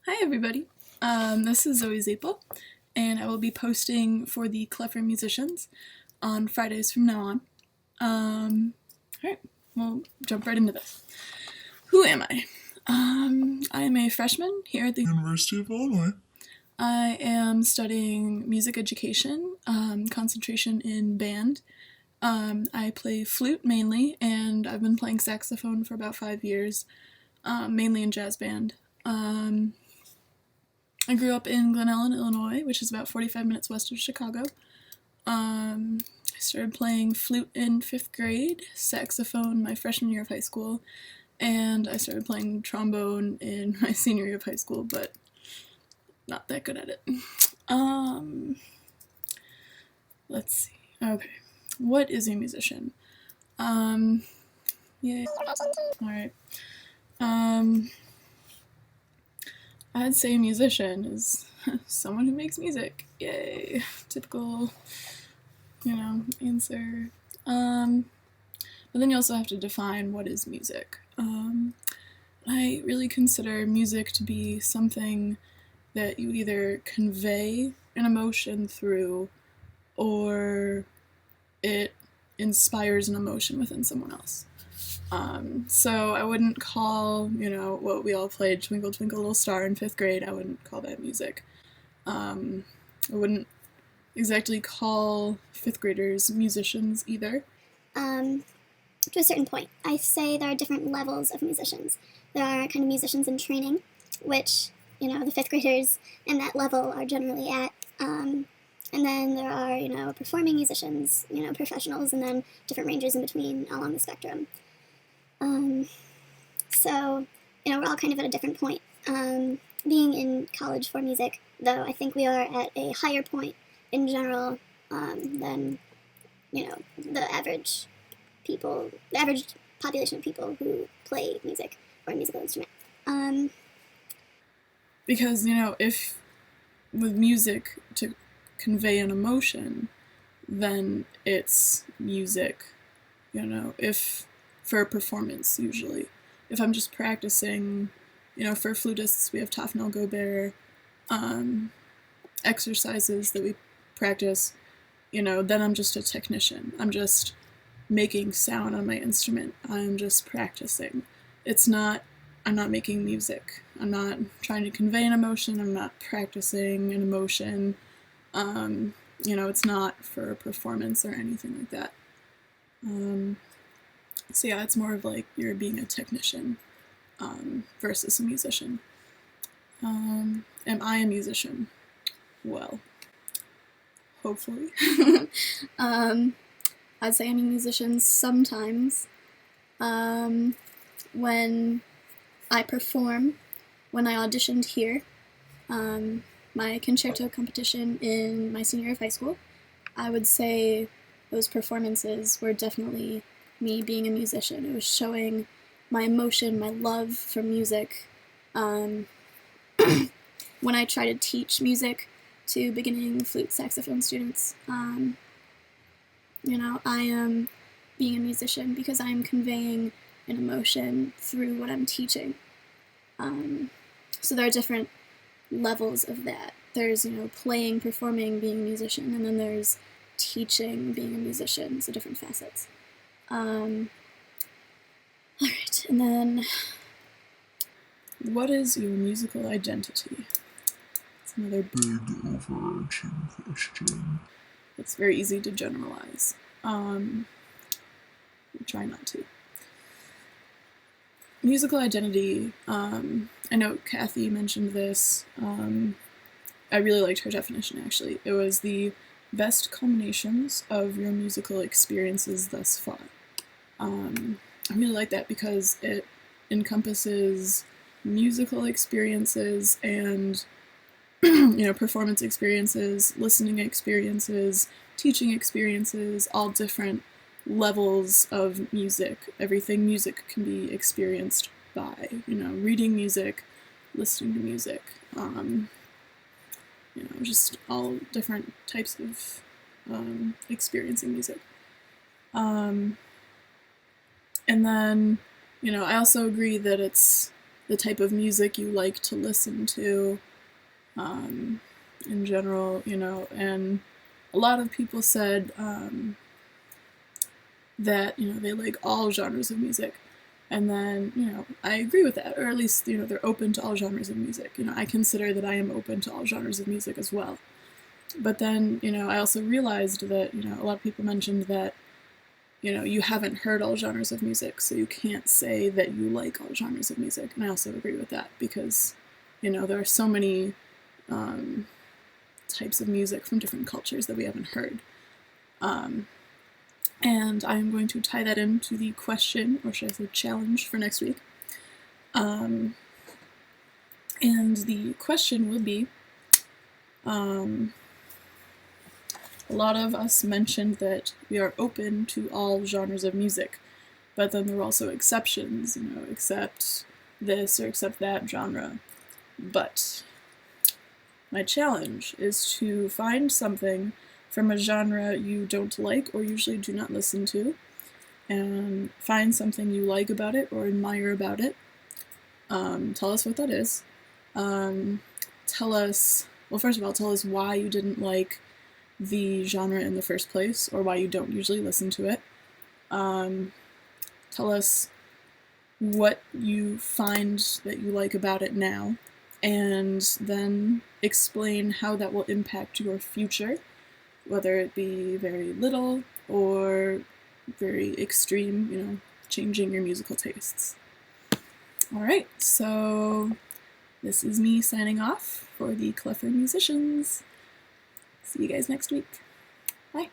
Hi everybody, this is Zoe Zapel, and I will be posting for the Clef-er musicians on Fridays from now on. Alright, we'll jump right into this. Who am I? I am a freshman here at the University of Illinois. I am studying music education, concentration in band. I play flute mainly, and I've been playing saxophone for about 5 years, mainly in jazz band. I grew up in Glen Ellen, Illinois, which is about 45 minutes west of Chicago. I started playing flute in 5th grade, saxophone my freshman year of high school, and I started playing trombone in my senior year of high school, but not that good at it. Let's see. Okay. What is a musician? Yeah. Alright. I'd say a musician is someone who makes music. Yay. Typical, answer. But then you also have to define what is music. I really consider music to be something that you either convey an emotion through or it inspires an emotion within someone else. So I wouldn't call, what we all played, Twinkle Twinkle Little Star in 5th grade, I wouldn't call that music. I wouldn't exactly call 5th graders musicians either. To a certain point. I say there are different levels of musicians. There are kind of musicians in training, which, the 5th graders in that level are generally at. And then there are, performing musicians, professionals, and then different ranges in between along the spectrum. So, we're all kind of at a different point. Being in college for music, though, I think we are at a higher point in general than, the average population of people who play music or a musical instrument. Because, if with music to convey an emotion, then it's music, if for a performance usually. If I'm just practicing, for flutists we have Tafnel Gobert exercises that we practice, then I'm just a technician. I'm just making sound on my instrument. I'm just practicing. I'm not making music. I'm not trying to convey an emotion. I'm not practicing an emotion. It's not for a performance or anything like that. So yeah, it's more of like you're being a technician versus a musician. Am I a musician? Well, hopefully. I'd say I'm a musician sometimes. When I perform, when I auditioned here, my concerto competition in my senior year of high school, I would say those performances were definitely me being a musician. It was showing my emotion, my love for music. When I try to teach music to beginning flute saxophone students, I am being a musician because I am conveying an emotion through what I'm teaching. So there are different levels of that. There's, playing, performing, being a musician, and then there's teaching, being a musician, so different facets. Alright, and then what is your musical identity? It's another big overarching question. It's very easy to generalize. Try not to. Musical identity, I know Kathy mentioned this. I really liked her definition, actually. It was the best culminations of your musical experiences thus far. I really like that because it encompasses musical experiences and performance experiences, listening experiences, teaching experiences, all different levels of music. Everything music can be experienced by, reading music, listening to music, just all different types of experiencing music. And then, I also agree that it's the type of music you like to listen to in general, and a lot of people said that, they like all genres of music. And then, I agree with that, or at least, they're open to all genres of music. I consider that I am open to all genres of music as well. But then, I also realized that, a lot of people mentioned that, you haven't heard all genres of music, so you can't say that you like all genres of music. And I also agree with that because, there are so many types of music from different cultures that we haven't heard. And I'm going to tie that into the question, or should I say challenge, for next week. And the question will be, a lot of us mentioned that we are open to all genres of music, but then there were also exceptions, except this or except that genre. But my challenge is to find something from a genre you don't like or usually do not listen to, and find something you like about it or admire about it. Tell us what that is. Tell us why you didn't like the genre in the first place, or why you don't usually listen to it. Tell us what you find that you like about it now, and then explain how that will impact your future, whether it be very little or very extreme, changing your musical tastes. Alright, so this is me signing off for the Clef-er musicians. See you guys next week. Bye.